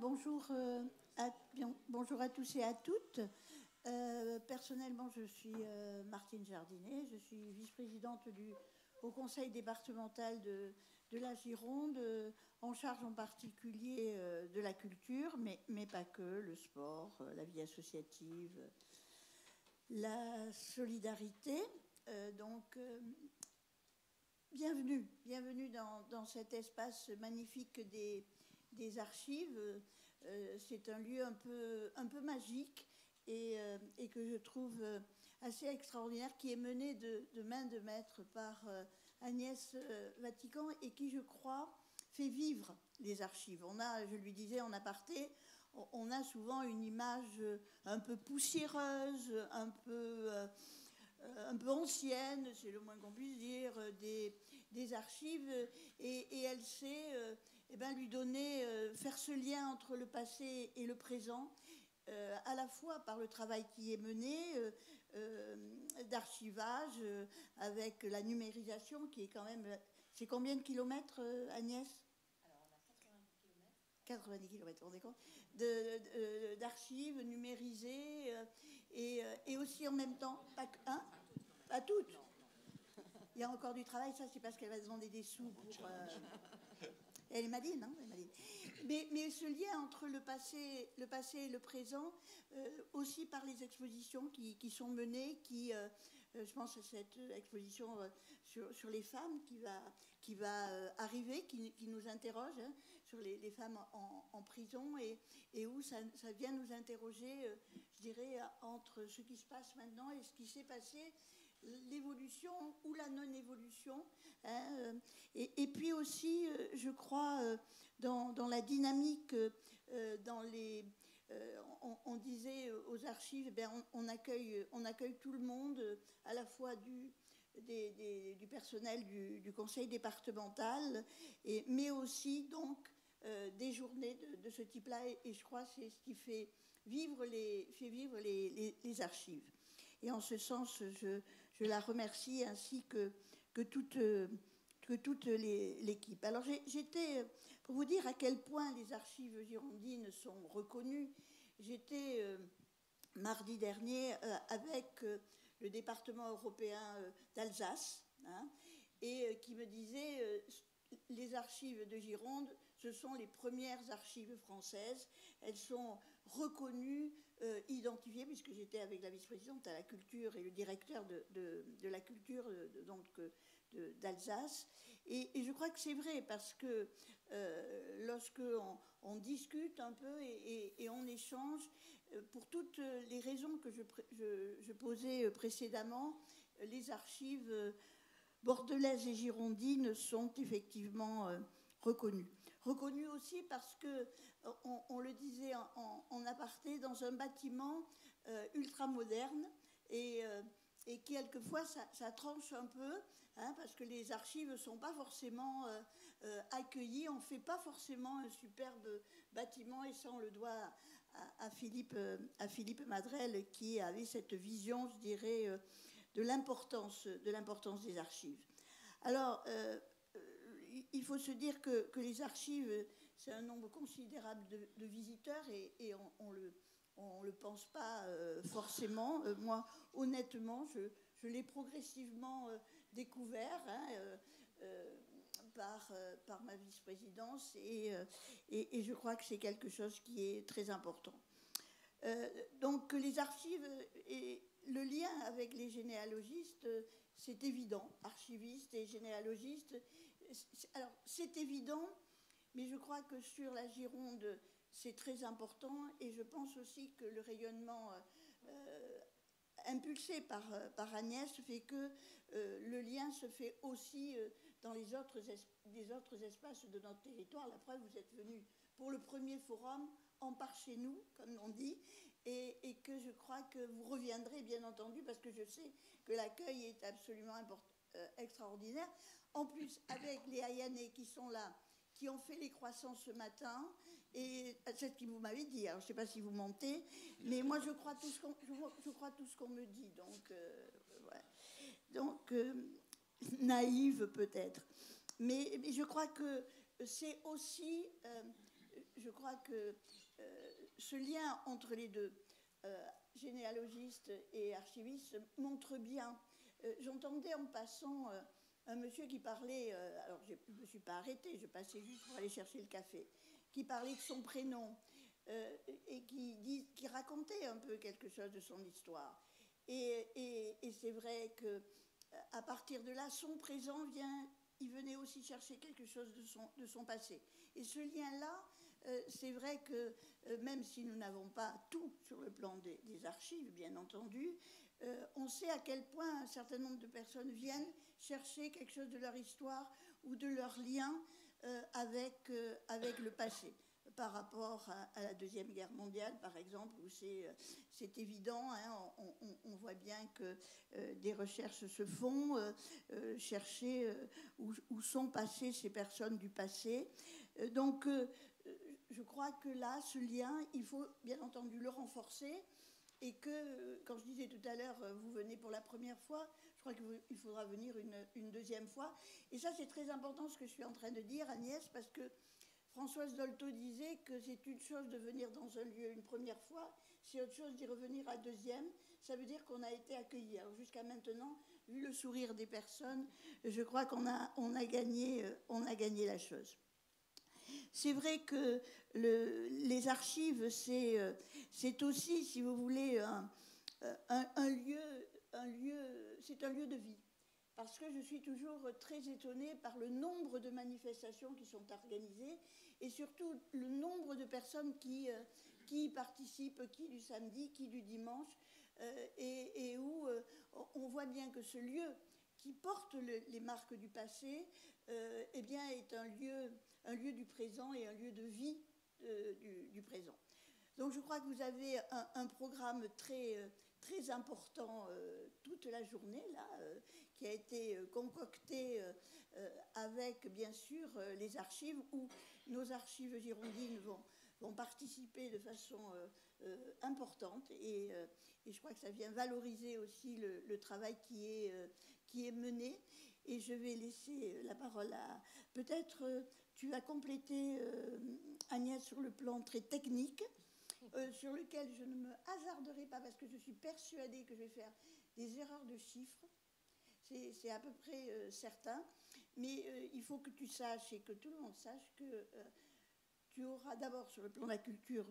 bonjour, bonjour à tous et à toutes. Personnellement, je suis Martine Jardinet, je suis vice-présidente au conseil départemental de la Gironde, en charge en particulier de la culture, mais pas que, le sport, la vie associative, la solidarité. Bienvenue dans cet espace magnifique des archives. C'est un lieu un peu magique et que je trouve assez extraordinaire, qui est mené de main de maître par Agnès Vatican et qui, je crois, fait vivre les archives. Je lui disais en aparté, on a souvent une image un peu poussiéreuse, un peu ancienne, c'est le moins qu'on puisse dire, des archives, et elle sait lui donner, faire ce lien entre le passé et le présent, à la fois par le travail qui est mené d'archivage, avec la numérisation qui est quand même... C'est combien de kilomètres, Agnès ? Alors, on a 90 kilomètres. 90 kilomètres, on est compte, d'archives numérisées, et aussi en même temps, pas toutes. Il y a encore du travail, ça c'est parce qu'elle va se demander des sous pour... Elle m'a dit, non ? Elle m'a dit. Mais ce lien entre le passé et le présent, aussi par les expositions qui sont menées, je pense à cette exposition sur les femmes qui va arriver, qui nous interroge, hein, sur les femmes en prison, et où ça vient nous interroger, je dirais, entre ce qui se passe maintenant et ce qui s'est passé, l'évolution ou la non-évolution, hein, et puis aussi, je crois, dans la dynamique, on disait aux archives, on accueille tout le monde, à la fois du personnel du conseil départemental, mais aussi donc des journées de ce type-là, et je crois que c'est ce qui fait vivre les archives. Et en ce sens, je la remercie, ainsi que toute l'équipe. Alors j'étais, pour vous dire à quel point les archives girondines sont reconnues, j'étais mardi dernier avec le département européen d'Alsace, hein, et qui me disait les archives de Gironde, ce sont les premières archives françaises. Elles sont reconnues, identifiées, puisque j'étais avec la vice-présidente à la culture et le directeur de la culture d'Alsace. Et je crois que c'est vrai, parce que lorsque on discute un peu et on échange, pour toutes les raisons que je posais précédemment, les archives bordelaises et girondines sont effectivement reconnues. Reconnues aussi parce que, on le disait en aparté, dans un bâtiment ultra moderne, et quelquefois ça tranche un peu, hein, parce que les archives ne sont pas forcément accueillies. On ne fait pas forcément un superbe bâtiment, et ça on le doit à Philippe Madrel, qui avait cette vision, je dirais, de l'importance des archives. Alors, il faut se dire que les archives, c'est un nombre considérable de visiteurs, et on le pense pas forcément. Moi, honnêtement, je l'ai progressivement découvert, hein, par ma vice-présidence, et je crois que c'est quelque chose qui est très important. Donc les archives et le lien avec les généalogistes, c'est évident, archivistes et généalogistes. Alors c'est évident, mais je crois que sur la Gironde, c'est très important, et je pense aussi que le rayonnement impulsé par Agnès fait que le lien se fait aussi dans les autres espaces de notre territoire. La preuve, vous êtes venus pour le premier forum, en part chez nous, comme on dit, et que je crois que vous reviendrez, bien entendu, parce que je sais que l'accueil est absolument extraordinaire. En plus, avec les Hayanais qui sont là, qui ont fait les croissants ce matin, et c'est ce que vous m'avez dit. Alors, je ne sais pas si vous mentez, mais moi, je crois tout ce qu'on me dit. Donc, ouais. Donc, naïve peut-être. Mais je crois que c'est aussi je crois que ce lien entre les deux, généalogiste et archiviste, montre bien. J'entendais en passant un monsieur qui parlait, alors je ne me suis pas arrêtée, je passais juste pour aller chercher le café, qui parlait de son prénom et qui racontait un peu quelque chose de son histoire. Et c'est vrai qu'à partir de là, son présent il venait aussi chercher quelque chose de son passé. Et ce lien-là, c'est vrai que même si nous n'avons pas tout sur le plan des archives, bien entendu, on sait à quel point un certain nombre de personnes viennent chercher quelque chose de leur histoire ou de leur lien avec le passé. Par rapport à la Deuxième Guerre mondiale, par exemple, où c'est évident, hein, on voit bien que des recherches se font, chercher où sont passées ces personnes du passé. Donc, je crois que là, ce lien, il faut bien entendu le renforcer et que, quand je disais tout à l'heure, vous venez pour la première fois, je crois qu'il faudra venir une deuxième fois. Et ça, c'est très important ce que je suis en train de dire, Agnès, parce que Françoise Dolto disait que c'est une chose de venir dans un lieu une première fois, c'est autre chose d'y revenir à deuxième. Ça veut dire qu'on a été accueillis. Alors jusqu'à maintenant, vu le sourire des personnes, je crois qu'on a gagné la chose. C'est vrai que les archives, c'est aussi, si vous voulez, un lieu, c'est un lieu de vie. Parce que je suis toujours très étonnée par le nombre de manifestations qui sont organisées et surtout le nombre de personnes qui y participent, qui du samedi, qui du dimanche, et où on voit bien que ce lieu qui porte les marques du passé eh bien, est un lieu du présent et un lieu de vie du présent. Donc je crois que vous avez un programme très, très important toute la journée, là, qui a été concocté avec, bien sûr, les archives, où nos archives girondines vont participer de façon importante. Et je crois que ça vient valoriser aussi le travail qui est mené. Et je vais laisser la parole à... Peut-être tu vas compléter, Agnès, sur le plan très technique, sur lequel je ne me hasarderai pas parce que je suis persuadée que je vais faire des erreurs de chiffres. C'est à peu près certain. Mais il faut que tu saches et que tout le monde sache que tu auras d'abord sur le plan de la culture,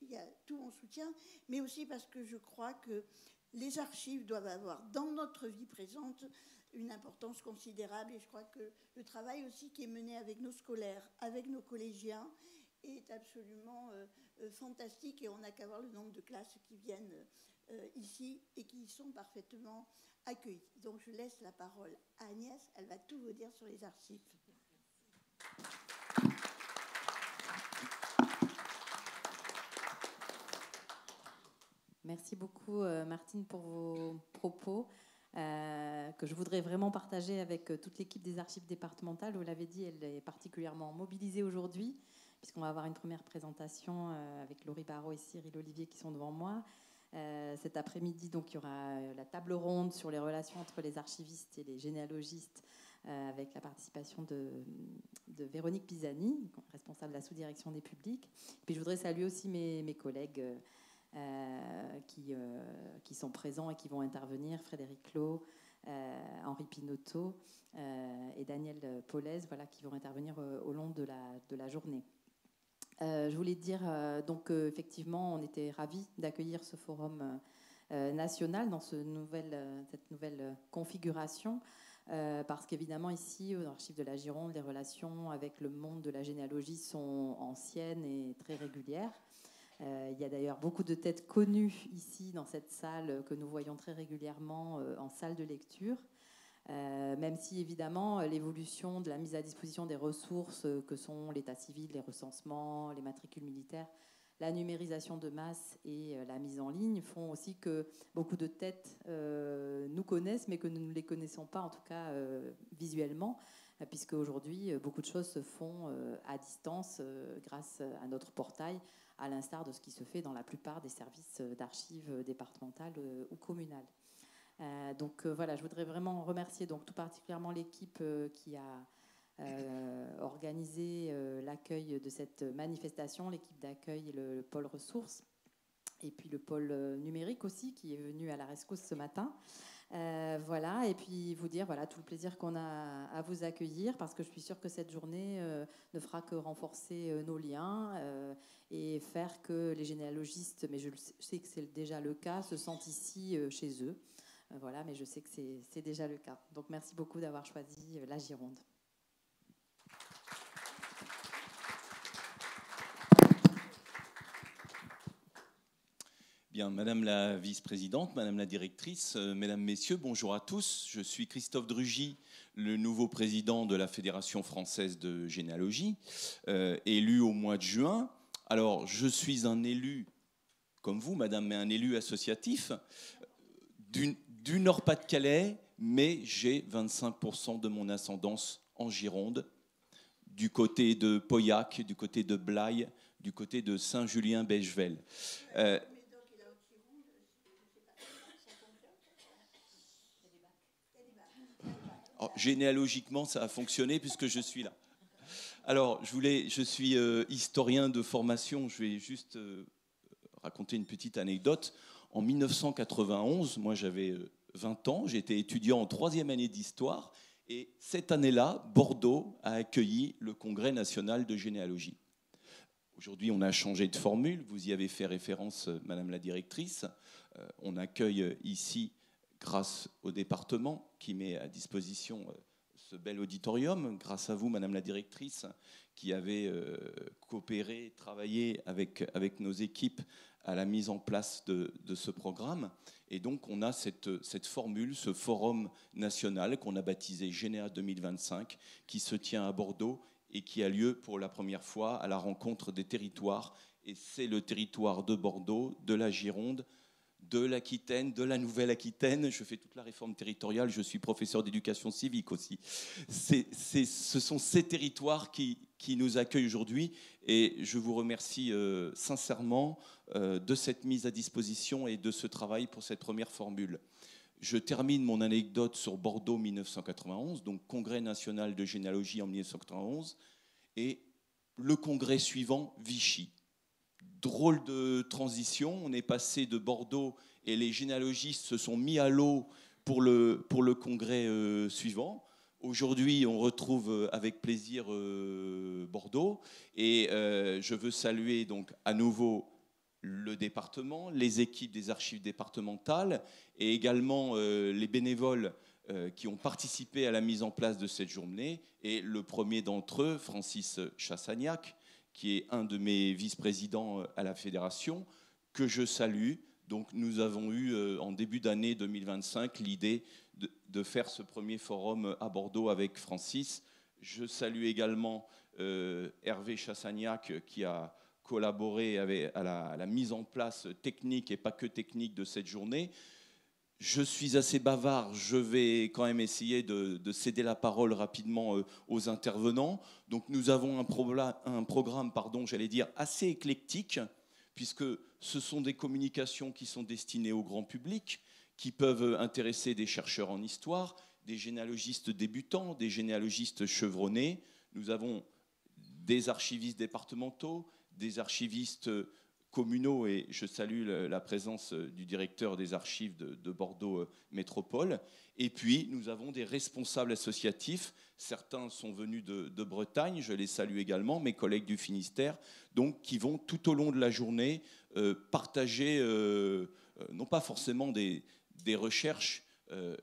il y a tout mon soutien, mais aussi parce que je crois que les archives doivent avoir dans notre vie présente une importance considérable. Et je crois que le travail aussi qui est mené avec nos scolaires, avec nos collégiens, est absolument fantastique. Et on n'a qu'à voir le nombre de classes qui viennent ici et qui sont parfaitement accueillies. Donc je laisse la parole à Agnès, elle va tout vous dire sur les archives. Merci beaucoup, Martine, pour vos propos que je voudrais vraiment partager avec toute l'équipe des archives départementales. Vous l'avez dit, elle est particulièrement mobilisée aujourd'hui, puisqu'on va avoir une première présentation avec Laurie Barraud et Cyril Olivier qui sont devant moi. Cet après-midi, donc, il y aura la table ronde sur les relations entre les archivistes et les généalogistes avec la participation de Véronique Pisani, responsable de la sous-direction des publics. Puis je voudrais saluer aussi mes collègues qui sont présents et qui vont intervenir, Frédéric Clos, Henri Pinotto et Daniel Paulès, voilà, qui vont intervenir au long de la journée. Je voulais dire donc effectivement, on était ravis d'accueillir ce forum national dans cette nouvelle configuration, parce qu'évidemment ici, aux Archives de la Gironde, les relations avec le monde de la généalogie sont anciennes et très régulières. Il y a d'ailleurs beaucoup de têtes connues ici dans cette salle que nous voyons très régulièrement en salle de lecture. Même si évidemment l'évolution de la mise à disposition des ressources que sont l'état civil, les recensements, les matricules militaires, la numérisation de masse et la mise en ligne font aussi que beaucoup de têtes nous connaissent, mais que nous ne les connaissons pas, en tout cas visuellement, puisque aujourd'hui beaucoup de choses se font à distance grâce à notre portail, à l'instar de ce qui se fait dans la plupart des services d'archives départementales ou communales. Donc voilà, je voudrais vraiment remercier donc tout particulièrement l'équipe qui a organisé l'accueil de cette manifestation, l'équipe d'accueil et le pôle ressources, et puis le pôle numérique aussi, qui est venu à la rescousse ce matin. Voilà, et puis vous dire tout le plaisir qu'on a à vous accueillir, parce que je suis sûre que cette journée ne fera que renforcer nos liens et faire que les généalogistes, mais je sais que c'est déjà le cas, se sentent ici chez eux. Voilà, mais je sais que c'est déjà le cas. Donc merci beaucoup d'avoir choisi la Gironde. Bien, Madame la vice-présidente, Madame la directrice, Mesdames, Messieurs, bonjour à tous. Je suis Christophe Drugy, le nouveau président de la Fédération française de généalogie, élu au mois de juin. Alors, je suis un élu, comme vous, Madame, mais un élu associatif du Nord-Pas-de-Calais, mais j'ai 25% de mon ascendance en Gironde, du côté de Pauillac, du côté de Blaye, du côté de Saint-Julien-Bechevel. Alors, généalogiquement, ça a fonctionné puisque je suis là. Alors, je suis historien de formation. Je vais juste raconter une petite anecdote. En 1991, moi j'avais 20 ans, j'étais étudiant en 3e année d'histoire, et cette année-là, Bordeaux a accueilli le Congrès national de généalogie. Aujourd'hui, on a changé de formule, vous y avez fait référence, Madame la directrice. On accueille ici, grâce au département qui met à disposition ce bel auditorium, grâce à vous, Madame la directrice, qui avez coopéré, travaillé avec nos équipes à la mise en place de ce programme. Et donc, on a cette formule, ce forum national qu'on a baptisé Généa 2025, qui se tient à Bordeaux et qui a lieu pour la première fois à la rencontre des territoires. Et c'est le territoire de Bordeaux, de la Gironde, de l'Aquitaine, de la Nouvelle-Aquitaine. Je fais toute la réforme territoriale, je suis professeur d'éducation civique aussi. Ce sont ces territoires qui nous accueillent aujourd'hui, et je vous remercie sincèrement de cette mise à disposition et de ce travail pour cette première formule. Je termine mon anecdote sur Bordeaux 1991, donc Congrès national de généalogie en 1991, et le congrès suivant, Vichy. Drôle de transition, on est passé de Bordeaux et les généalogistes se sont mis à l'eau pour le congrès suivant. Aujourd'hui, on retrouve avec plaisir Bordeaux, et je veux saluer donc à nouveau le département, les équipes des archives départementales et également les bénévoles qui ont participé à la mise en place de cette journée. Et le premier d'entre eux, Francis Chassagnac, qui est un de mes vice-présidents à la fédération, que je salue. Donc nous avons eu en début d'année 2025 l'idée de faire ce premier forum à Bordeaux avec Francis. Je salue également Hervé Chassagnac, qui a collaboré à la mise en place technique et pas que technique de cette journée. Je suis assez bavard, je vais quand même essayer de céder la parole rapidement aux intervenants. Donc nous avons un programme, j'allais dire, assez éclectique, puisque ce sont des communications qui sont destinées au grand public, qui peuvent intéresser des chercheurs en histoire, des généalogistes débutants, des généalogistes chevronnés. Nous avons des archivistes départementaux, des archivistes communaux, et je salue la présence du directeur des archives de Bordeaux Métropole. Et puis, nous avons des responsables associatifs. Certains sont venus de Bretagne, je les salue également, mes collègues du Finistère, donc, qui vont tout au long de la journée partager, non pas forcément des recherches,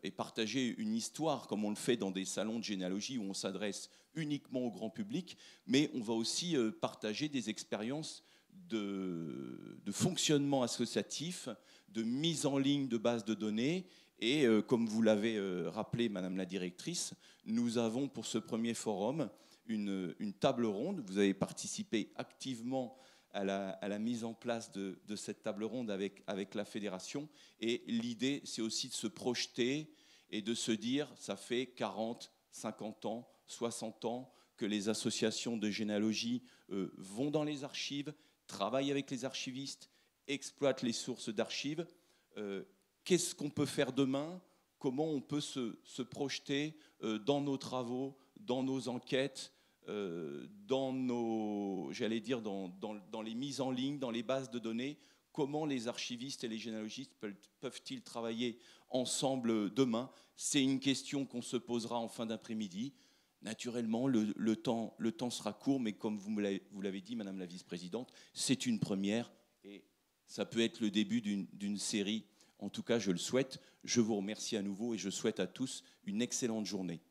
et partager une histoire, comme on le fait dans des salons de généalogie où on s'adresse uniquement au grand public, mais on va aussi partager des expériences de fonctionnement associatif, de mise en ligne de bases de données. Et comme vous l'avez rappelé, Madame la directrice, nous avons pour ce premier forum une table ronde. Vous avez participé activement à la mise en place de cette table ronde avec la fédération. Et l'idée, c'est aussi de se projeter et de se dire, ça fait 40, 50 ans, 60 ans que les associations de généalogie vont dans les archives, travaillent avec les archivistes, exploitent les sources d'archives. Qu'est-ce qu'on peut faire demain ? Comment on peut se projeter dans nos travaux dans nos enquêtes, dans les mises en ligne, dans les bases de données. Comment les archivistes et les généalogistes peuvent-ils travailler ensemble demain? C'est une question qu'on se posera en fin d'après-midi. Naturellement, le temps sera court, mais comme vous l'avez dit, Madame la Vice-Présidente, c'est une première et ça peut être le début d'une série. En tout cas, je le souhaite. Je vous remercie à nouveau et je souhaite à tous une excellente journée.